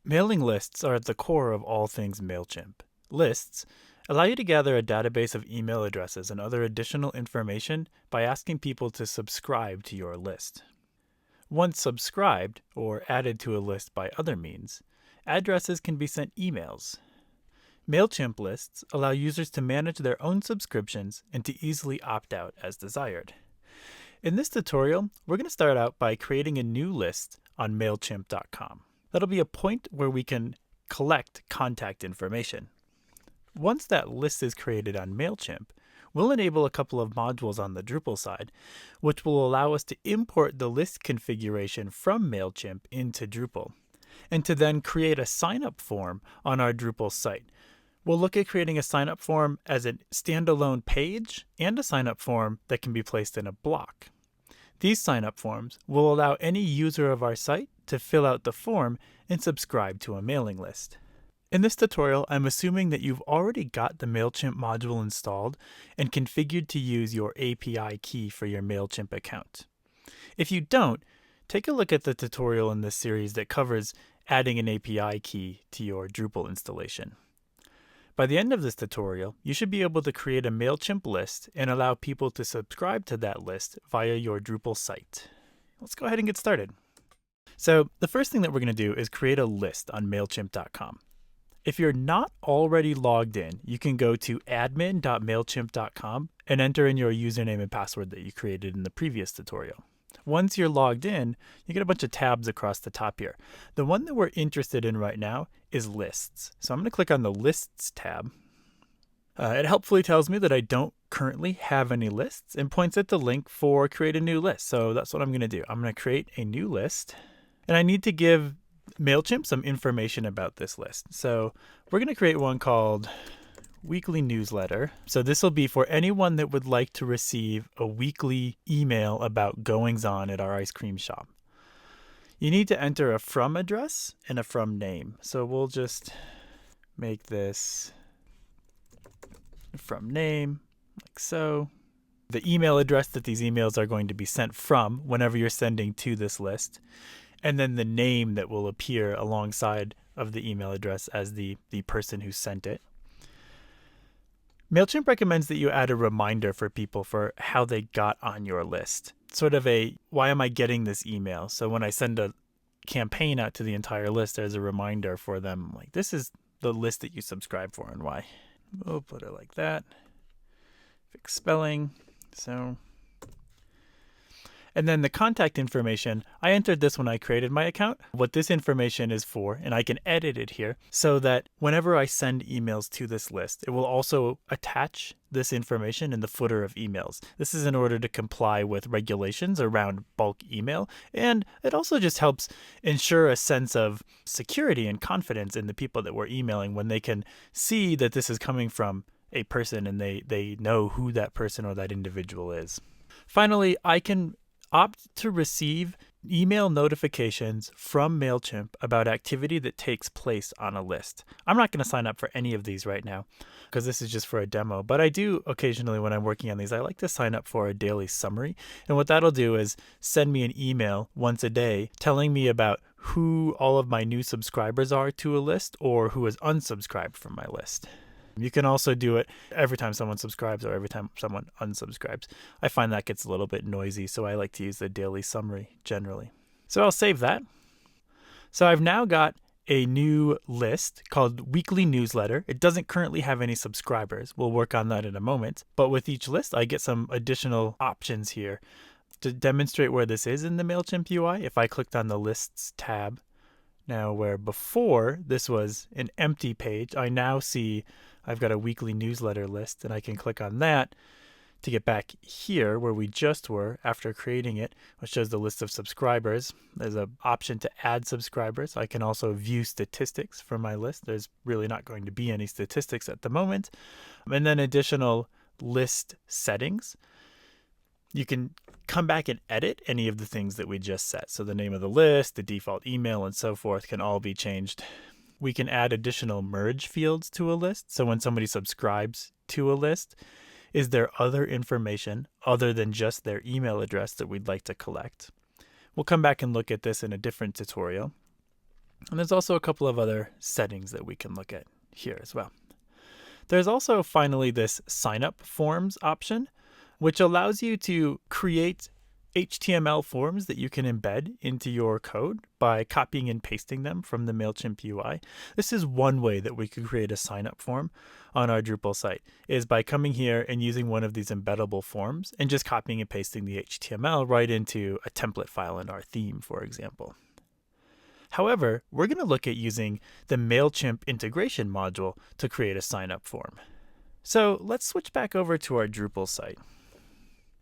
Mailing lists are at the core of all things MailChimp. Lists allow you to gather a database of email addresses and other additional information by asking people to subscribe to your list. Once subscribed, or added to a list by other means, addresses can be sent emails. MailChimp lists allow users to manage their own subscriptions and to easily opt out as desired. In this tutorial, we're going to start out by creating a new list on MailChimp.com. That'll be a point where we can collect contact information. Once that list is created on MailChimp, we'll enable a couple of modules on the Drupal side, which will allow us to import the list configuration from MailChimp into Drupal, and to then create a sign-up form on our Drupal site. We'll look at creating a sign-up form as a standalone page and a sign-up form that can be placed in a block. These sign-up forms will allow any user of our site to fill out the form and subscribe to a mailing list. In this tutorial, I'm assuming that you've already got the MailChimp module installed and configured to use your API key for your MailChimp account. If you don't, take a look at the tutorial in this series that covers adding an API key to your Drupal installation. By the end of this tutorial, you should be able to create a MailChimp list and allow people to subscribe to that list via your Drupal site. Let's go ahead and get started. So the first thing that we're going to do is create a list on MailChimp.com. If you're not already logged in, you can go to admin.mailchimp.com and enter in your username and password that you created in the previous tutorial. Once you're logged in, you get a bunch of tabs across the top here. The one that we're interested in right now is lists. So I'm going to click on the lists tab. It helpfully tells me that I don't currently have any lists and points at the link for create a new list. So that's what I'm going to do. I'm going to create a new list, and I need to give MailChimp some information about this list. So we're going to create one called weekly newsletter. So this will be for anyone that would like to receive a weekly email about goings on at our ice cream shop. You need to enter a from address and a from name. So we'll just make this from name like so. The email address that these emails are going to be sent from whenever you're sending to this list, and then the name that will appear alongside of the email address as the person who sent it. MailChimp recommends that you add a reminder for people for how they got on your list. Sort of a, why am I getting this email? So when I send a campaign out to the entire list, there's a reminder for them, like, this is the list that you subscribe for and why. We'll put it like that. Fix spelling. So, and then the contact information, I entered this when I created my account, what this information is for, and I can edit it here so that whenever I send emails to this list, it will also attach this information in the footer of emails. This is in order to comply with regulations around bulk email, and it also just helps ensure a sense of security and confidence in the people that we're emailing when they can see that this is coming from a person and they know who that person or that individual is. Finally, I can opt to receive email notifications from MailChimp about activity that takes place on a list. I'm not going to sign up for any of these right now because this is just for a demo, but I do occasionally when I'm working on these, I like to sign up for a daily summary. And what that'll do is send me an email once a day telling me about who all of my new subscribers are to a list or who is unsubscribed from my list. You can also do it every time someone subscribes or every time someone unsubscribes. I find that gets a little bit noisy, so I like to use the daily summary generally. So I'll save that. So I've now got a new list called Weekly Newsletter. It doesn't currently have any subscribers. We'll work on that in a moment. But with each list, I get some additional options here. To demonstrate where this is in the MailChimp UI, if I clicked on the Lists tab, now where before this was an empty page, I now see I've got a weekly newsletter list, and I can click on that to get back here where we just were after creating it, which shows the list of subscribers. There's an option to add subscribers. I can also view statistics from my list. There's really not going to be any statistics at the moment. And then additional list settings. You can come back and edit any of the things that we just set. So the name of the list, the default email, and so forth can all be changed we can add additional merge fields to a list. So when somebody subscribes to a list, is there other information other than just their email address that we'd like to collect? We'll come back and look at this in a different tutorial. And there's also a couple of other settings that we can look at here as well. There's also finally this sign up forms option, which allows you to create HTML forms that you can embed into your code by copying and pasting them from the MailChimp UI. This is one way that we could create a sign up form on our Drupal site, is by coming here and using one of these embeddable forms and just copying and pasting the HTML right into a template file in our theme, for example. However, we're going to look at using the MailChimp integration module to create a sign up form. So let's switch back over to our Drupal site.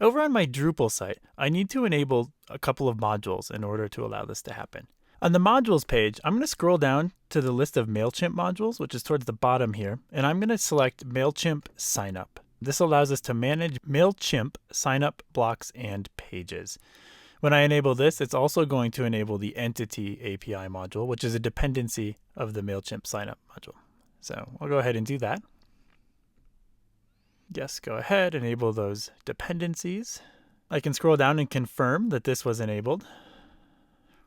Over on my Drupal site, I need to enable a couple of modules in order to allow this to happen. On the modules page, I'm going to scroll down to the list of MailChimp modules, which is towards the bottom here, and I'm going to select MailChimp Signup. This allows us to manage MailChimp signup blocks and pages. When I enable this, it's also going to enable the Entity API module, which is a dependency of the MailChimp signup module. So I'll go ahead and do that. Yes, go ahead, enable those dependencies. I can scroll down and confirm that this was enabled.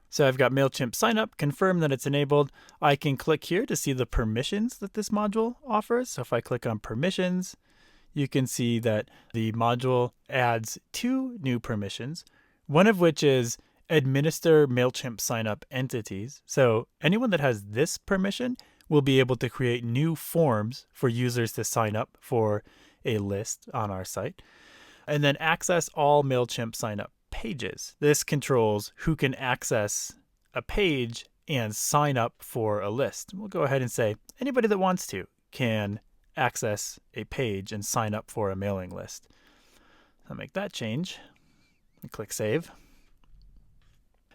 So I've got MailChimp signup, confirm that it's enabled. I can click here to see the permissions that this module offers. So if I click on permissions, you can see that the module adds 2 new permissions, one of which is administer MailChimp signup entities. So anyone that has this permission will be able to create new forms for users to sign up for a list on our site, and then access all MailChimp signup pages. This controls who can access a page and sign up for a list. We'll go ahead and say anybody that wants to can access a page and sign up for a mailing list. I'll make that change and click Save.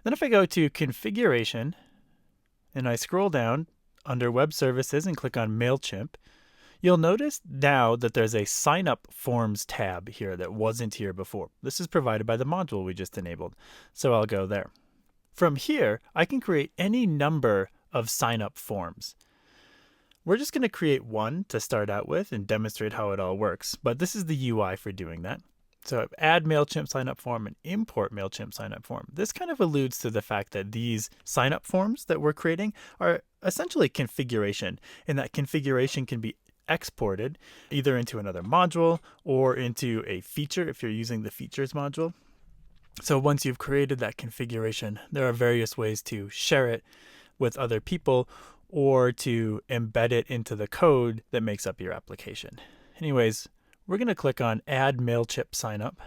Then if I go to Configuration and I scroll down under Web Services and click on MailChimp, you'll notice now that there's a Sign Up Forms tab here that wasn't here before. This is provided by the module we just enabled, so I'll go there. From here, I can create any number of sign-up forms. We're just going to create one to start out with and demonstrate how it all works, but this is the UI for doing that. So add MailChimp sign-up form and import MailChimp sign-up form. This kind of alludes to the fact that these sign-up forms that we're creating are essentially configuration, and that configuration can be exported either into another module or into a feature if you're using the features module. So once you've created that configuration, there are various ways to share it with other people or to embed it into the code that makes up your application. Anyways, we're going to click on Add MailChimp Signup.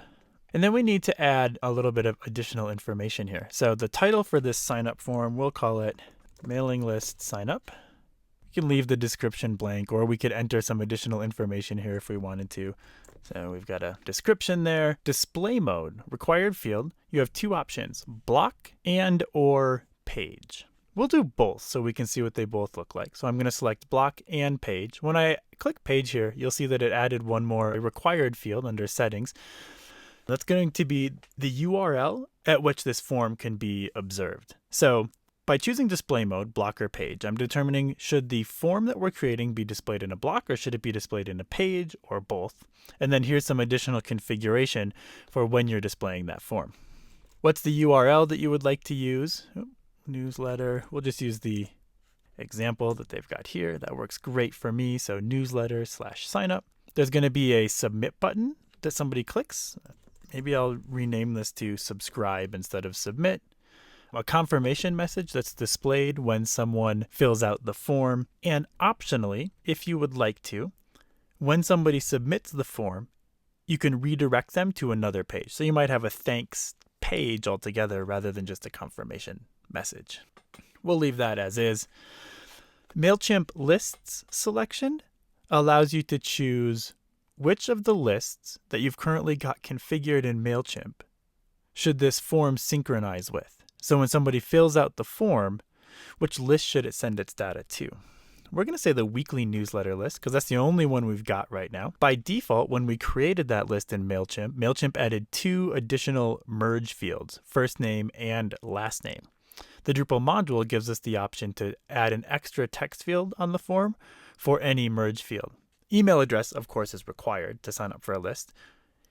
And then we need to add a little bit of additional information here. So the title for this signup form, we'll call it Mailing List Signup. We can leave the description blank, or we could enter some additional information here if we wanted to. So we've got a description there. Display mode, required field. You have 2 options, block and or page. We'll do both so we can see what they both look like. So I'm going to select block and page. When I click page here, you'll see that it added one more required field under settings. That's going to be the URL at which this form can be observed. So by choosing display mode, block or page, I'm determining should the form that we're creating be displayed in a block or should it be displayed in a page or both. And then here's some additional configuration for when you're displaying that form. What's the URL that you would like to use? Newsletter. We'll just use the example that they've got here. That works great for me. So newsletter/signup. There's going to be a submit button that somebody clicks. Maybe I'll rename this to subscribe instead of submit. A confirmation message that's displayed when someone fills out the form. And optionally, if you would like to, when somebody submits the form, you can redirect them to another page. So you might have a thanks page altogether rather than just a confirmation message. We'll leave that as is. MailChimp lists selection allows you to choose which of the lists that you've currently got configured in MailChimp should this form synchronize with. So when somebody fills out the form, which list should it send its data to? We're going to say the weekly newsletter list because that's the only one we've got right now. By default, when we created that list in MailChimp, MailChimp added 2 additional merge fields, first name and last name. The Drupal module gives us the option to add an extra text field on the form for any merge field. Email address, of course, is required to sign up for a list.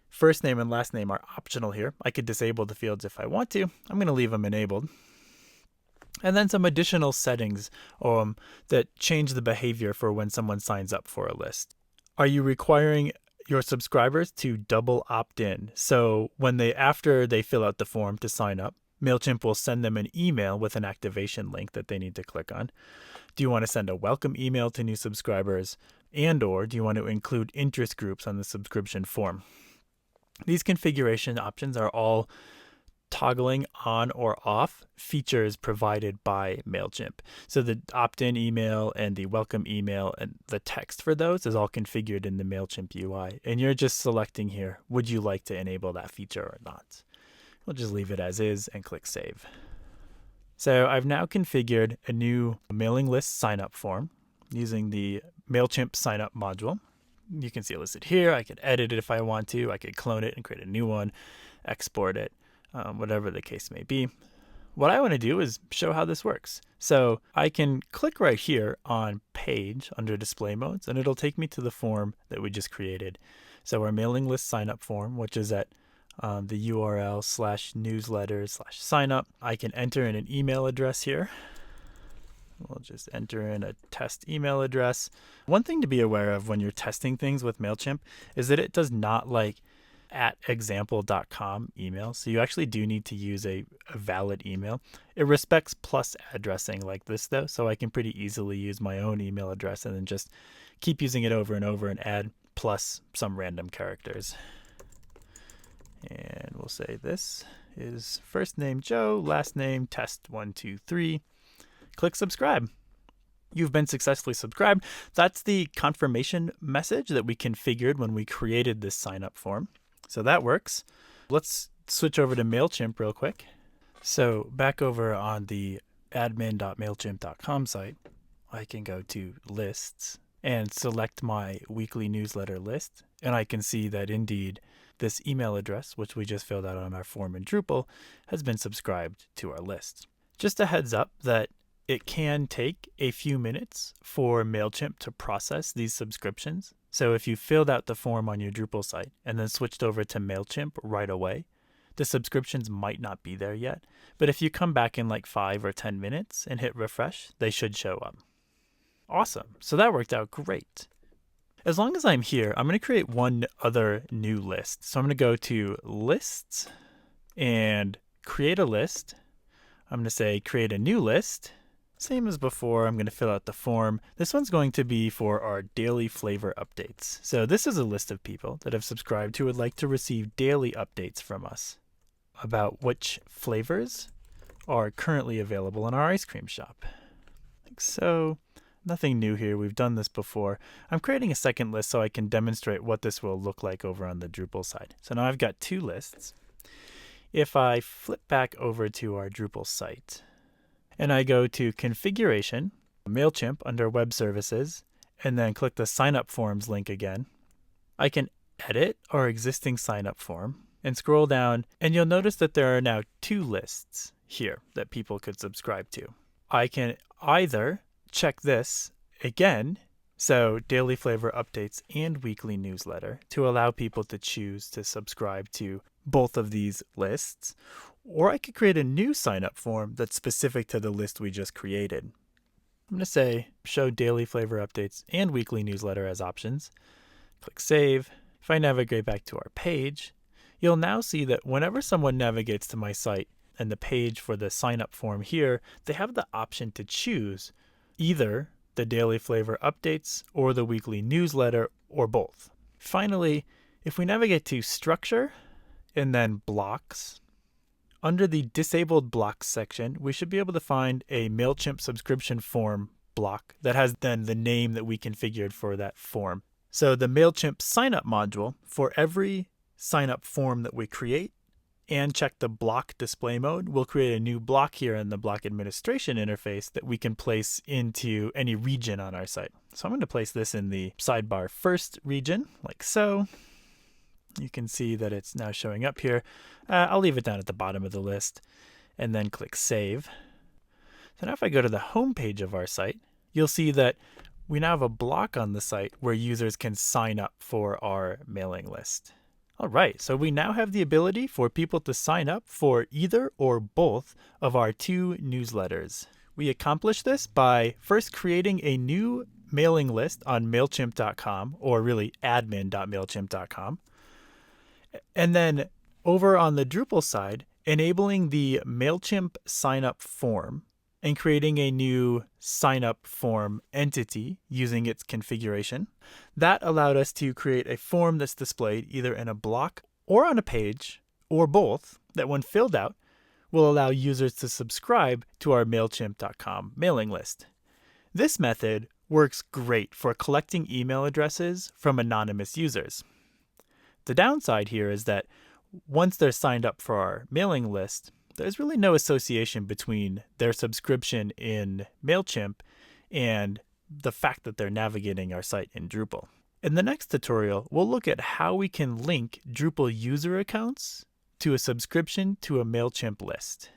First name and last name are optional here. I could disable the fields if I want to. I'm going to leave them enabled. And then some additional settings that change the behavior for when someone signs up for a list. Are you requiring your subscribers to double opt in? So after they fill out the form to sign up, MailChimp will send them an email with an activation link that they need to click on. Do you want to send a welcome email to new subscribers? And/or do you want to include interest groups on the subscription form? These configuration options are all toggling on or off features provided by MailChimp. So the opt-in email and the welcome email and the text for those is all configured in the MailChimp UI. And you're just selecting here, would you like to enable that feature or not? We'll just leave it as is and click Save. So I've now configured a new mailing list sign-up form using the MailChimp sign-up module. You can see it listed here. I could edit it if I want to. I could clone it and create a new one, export it. Whatever the case may be. What I want to do is show how this works. So I can click right here on Page under Display Modes, and it'll take me to the form that we just created. So our mailing list sign-up form, which is at the URL /newsletter/signup. I can enter in an email address here. We'll just enter in a test email address. One thing to be aware of when you're testing things with MailChimp is that it does not like @example.com email. So you actually do need to use a valid email. It respects plus addressing like this though, so I can pretty easily use my own email address and then just keep using it over and over and add plus some random characters. And we'll say this is first name Joe, last name test123. Click subscribe. You've been successfully subscribed. That's the confirmation message that we configured when we created this sign up form. So that works. Let's switch over to MailChimp real quick. So back over on the admin.mailchimp.com site, I can go to lists and select my weekly newsletter list. And I can see that indeed this email address, which we just filled out on our form in Drupal, has been subscribed to our list. Just a heads up that it can take a few minutes for MailChimp to process these subscriptions. So if you filled out the form on your Drupal site and then switched over to MailChimp right away, the subscriptions might not be there yet. But if you come back in like 5 or 10 minutes and hit refresh, they should show up. Awesome. So that worked out great. As long as I'm here, I'm going to create one other new list. So I'm going to go to Lists and create a list. I'm going to say create a new list. Same as before, I'm going to fill out the form. This one's going to be for our daily flavor updates. So this is a list of people that have subscribed who would like to receive daily updates from us about which flavors are currently available in our ice cream shop. Like so. Nothing new here. We've done this before. I'm creating a second list so I can demonstrate what this will look like over on the Drupal side. So now I've got two lists. If I flip back over to our Drupal site, and I go to Configuration, MailChimp under Web Services, and then click the Sign Up Forms link again, I can edit our existing sign up form and scroll down, and you'll notice that there are now two lists here that people could subscribe to. I can either check this again, so daily flavor updates and weekly newsletter, to allow people to choose to subscribe to both of these lists, or I could create a new sign-up form that's specific to the list we just created. I'm going to say show daily flavor updates and weekly newsletter as options. Click Save. If I navigate back to our page, you'll now see that whenever someone navigates to my site and the page for the sign-up form here, they have the option to choose either the daily flavor updates or the weekly newsletter or both. Finally, if we navigate to Structure and then Blocks, under the Disabled Blocks section, we should be able to find a MailChimp subscription form block that has then the name that we configured for that form. So the MailChimp sign-up module, for every sign-up form that we create and check the block display mode, we'll create a new block here in the block administration interface that we can place into any region on our site. So I'm going to place this in the sidebar first region, like so. You can see that it's now showing up here. I'll leave it down at the bottom of the list and then click Save. So now if I go to the home page of our site, you'll see that we now have a block on the site where users can sign up for our mailing list. All right, so we now have the ability for people to sign up for either or both of our 2 newsletters. We accomplish this by first creating a new mailing list on MailChimp.com, or really admin.MailChimp.com. And then over on the Drupal side, enabling the MailChimp sign-up form and creating a new sign-up form entity using its configuration. That allowed us to create a form that's displayed either in a block or on a page, or both, that when filled out, will allow users to subscribe to our MailChimp.com mailing list. This method works great for collecting email addresses from anonymous users. The downside here is that once they're signed up for our mailing list, there's really no association between their subscription in MailChimp and the fact that they're navigating our site in Drupal. In the next tutorial, we'll look at how we can link Drupal user accounts to a subscription to a MailChimp list.